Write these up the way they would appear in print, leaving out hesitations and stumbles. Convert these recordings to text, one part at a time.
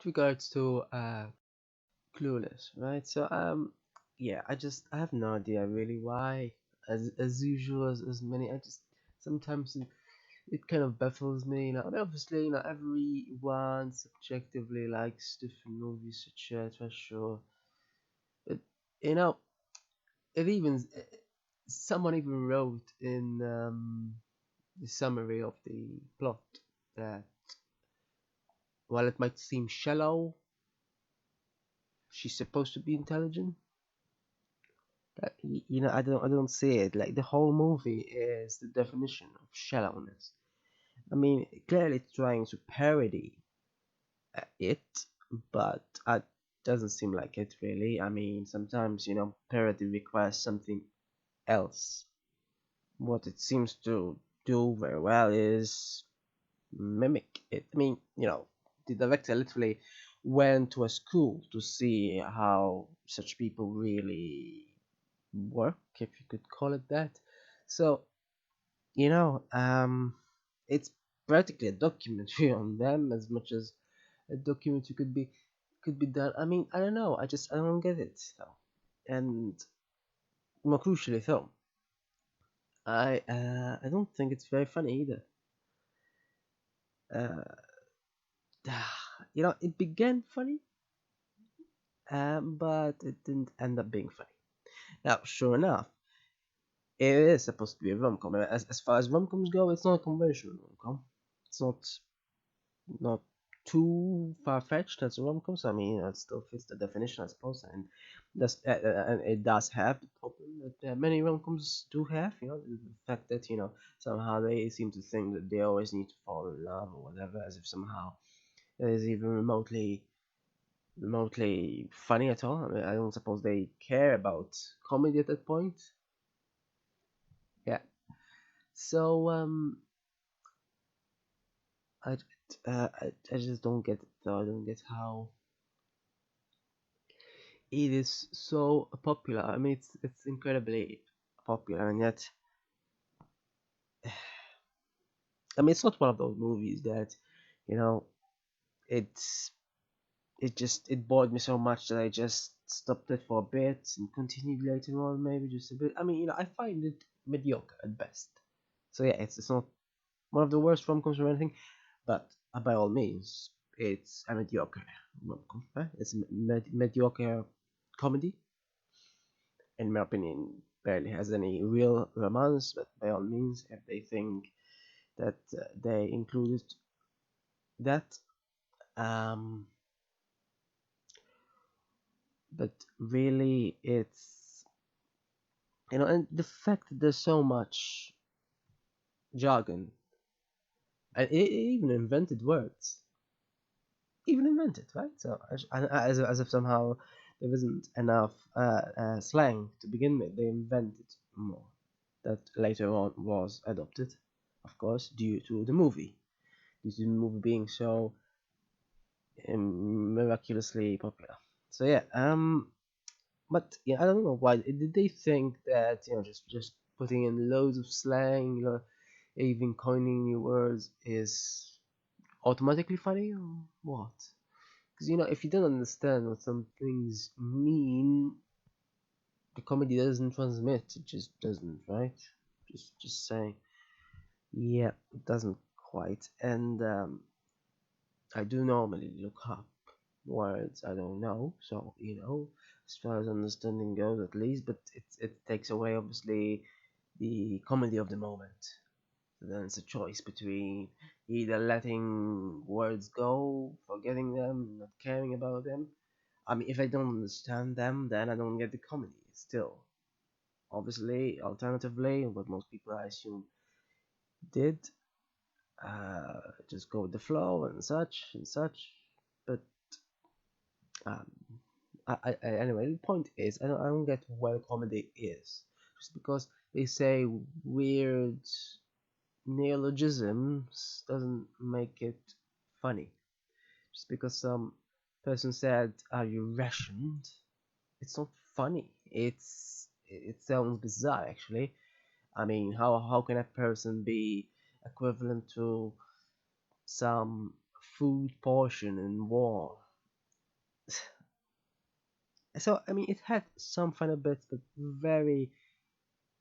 with regards to Clueless, right? So yeah, I have no idea really why. As usual, as many, I just sometimes it kind of baffles me. I mean, obviously, everyone subjectively likes different movies, etc. Sure, but you know, it even someone even wrote in the summary of the plot that while it might seem shallow, she's supposed to be intelligent. I don't see it. Like the whole movie is the definition of shallowness. I mean, clearly it's trying to parody it, but it doesn't seem like it really. I mean, sometimes parody requires something else. What it seems to do very well is mimic it. I mean, the director literally went to a school to see how such people really work, if you could call it that. So, you know, um, it's practically a documentary on them as much as a documentary could be done. I mean, I don't know. I don't get it though. And more crucially, though, I don't think it's very funny either. Uh, it began funny, but it didn't end up being funny. Now, sure enough, it is supposed to be a rom-com. As far as rom-coms go, it's not a conventional rom-com. It's not too far-fetched as a rom-com. So I mean, it still fits the definition, I suppose, and it does have the problem that many rom-coms do have. The fact that somehow they seem to think that they always need to fall in love or whatever, as if somehow it is even remotely funny at all. I mean, I don't suppose they care about comedy at that point. Yeah. So I, I just don't get it though. I don't get how it is so popular. I mean, it's incredibly popular, and yet, I mean, it's not one of those movies that, you know, it's it bored me so much that I just stopped it for a bit and continued later on, maybe just a bit. I mean, I find it mediocre at best. So yeah, it's not one of the worst rom-coms or anything, but by all means, it's a mediocre rom-com. Right? It's a mediocre comedy. In my opinion, barely has any real romance, but by all means, if they think that they included that, um, but really, it's and the fact that there's so much jargon, and it even invented words, even invented, right? So as if somehow there isn't enough slang to begin with, they invented more that later on was adopted, of course, due to the movie. Due to the movie being so miraculously popular. So yeah, but yeah, I don't know why did they think that just putting in loads of slang, even coining new words is automatically funny or what? Because if you don't understand what some things mean, the comedy doesn't transmit. It just doesn't, right? Just saying. Yeah, it doesn't quite. And I do normally look up words I don't know, so as far as understanding goes, at least. But it takes away obviously the comedy of the moment. So then it's a choice between either letting words go, forgetting them, not caring about them. I mean, if I don't understand them, then I don't get the comedy. Still, obviously, alternatively, what most people I assume did, just go with the flow and such and such. But um, anyway, the point is, I don't get what comedy is. Just because they say weird neologisms doesn't make it funny. Just because some person said, "Are you rationed?" It's not funny. It sounds bizarre actually. I mean, how can a person be equivalent to some food portion in war? So I mean, it had some funny bits, but very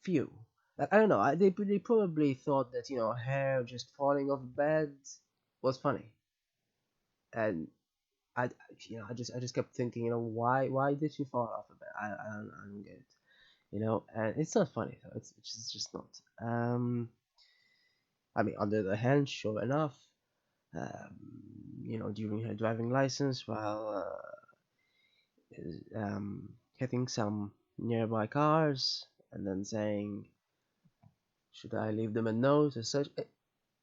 few. Like, I don't know. They probably thought that hair just falling off bed was funny, and I I just kept thinking, why did she fall off a bed? I don't get it. And it's not funny though. It's just not. I mean, on the other hand, sure enough, during her driving license while hitting some nearby cars and then saying, "Should I leave them a note?" as such.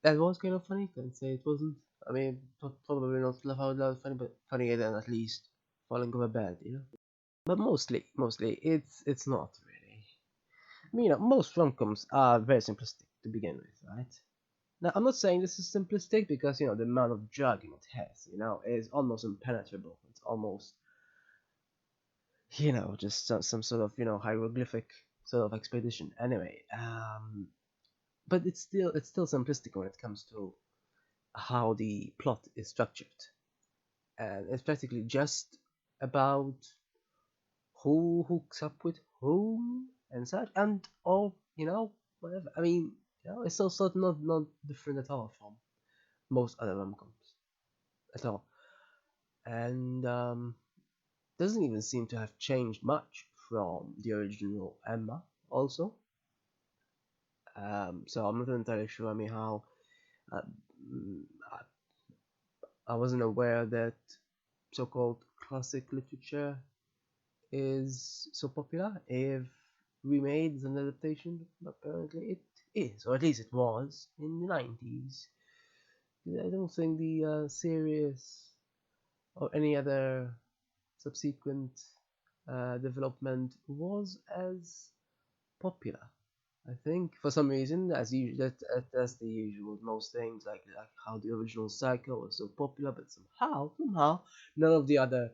That was kind of funny. Can't say it wasn't. I mean, probably not laugh out loud funny, but funnier than at least falling over bed. But mostly, it's not really. I mean, most rom-coms are very simplistic to begin with, right? Now, I'm not saying this is simplistic because the amount of jargon it has, is almost impenetrable. It's almost, just some sort of hieroglyphic sort of expedition. Anyway, but it's still simplistic when it comes to how the plot is structured, and it's practically just about who hooks up with whom and such, and all whatever. I mean, it's also not different at all from most other rom-coms at all, and doesn't even seem to have changed much from the original Emma. Also, so I'm not entirely sure. I mean, how uh, mm, I wasn't aware that so-called classic literature is so popular. If remade as an adaptation, apparently it is, or at least it was in the 90s. I don't think the series or any other subsequent development was as popular. I think for some reason, that's the usual with most things, like how the original Psycho was so popular, but somehow, none of the other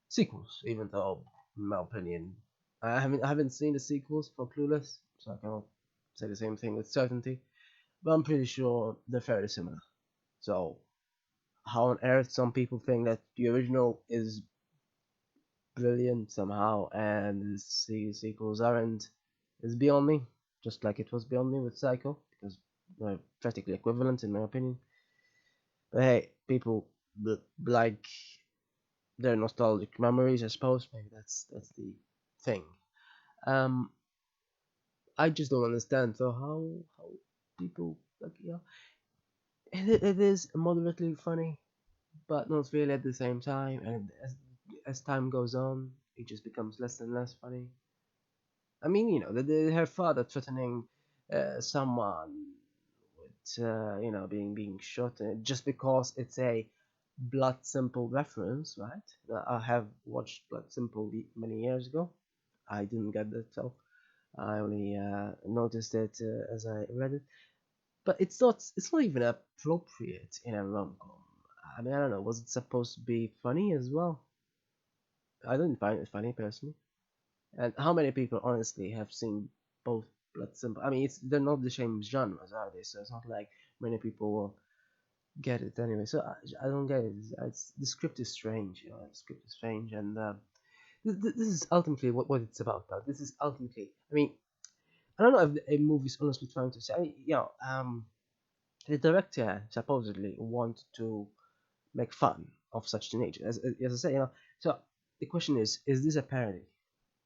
sequels, even though, in my opinion, I haven't seen the sequels for Clueless, so I cannot say the same thing with certainty. But I'm pretty sure they're fairly similar. So how on earth some people think that the original is brilliant somehow and the sequels aren't is beyond me. Just like it was beyond me with Psycho, because they're practically equivalent in my opinion. But hey, people like their nostalgic memories, I suppose. Maybe that's the thing. Um, I just don't understand. So how people like it is moderately funny, but not really at the same time. And as time goes on, it just becomes less and less funny. I mean, her father threatening someone with being shot just because it's a Blood Simple reference, right? I have watched Blood Simple many years ago. I didn't get that, so I only noticed it as I read it. But it's not even appropriate in a rom-com. I mean, I don't know. Was it supposed to be funny as well? I didn't find it funny personally. And how many people honestly have seen both Blood Simple? I mean, they're not the same genres, are they? So it's not like many people will get it anyway. So I don't get it. The script is strange. The script is strange, and this is ultimately what it's about. This is ultimately. I mean, I don't know if a movie is honestly trying to say. I mean, the director supposedly wanted to make fun of such teenagers, as I say. So the question is this a parody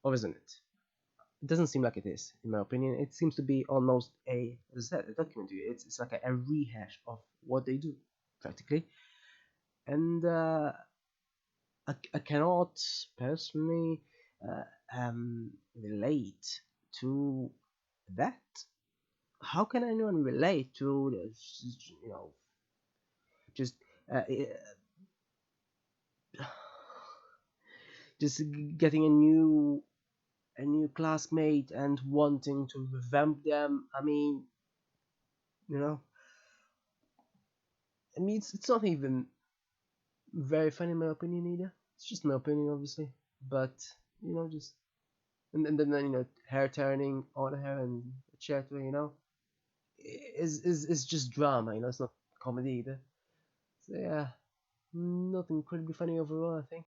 or isn't it? It doesn't seem like it is, in my opinion. It seems to be almost as I said, a documentary. It's like a rehash of what they do, practically. And I cannot personally uh, relate to that. How can anyone relate to this? Just uh, just getting a new classmate and wanting to revamp them. I mean, you know, it's not even very funny in my opinion either. It's just my opinion, obviously. But just and then hair turning on her and etc. Is just drama. It's not comedy either. So yeah, not incredibly funny overall, I think.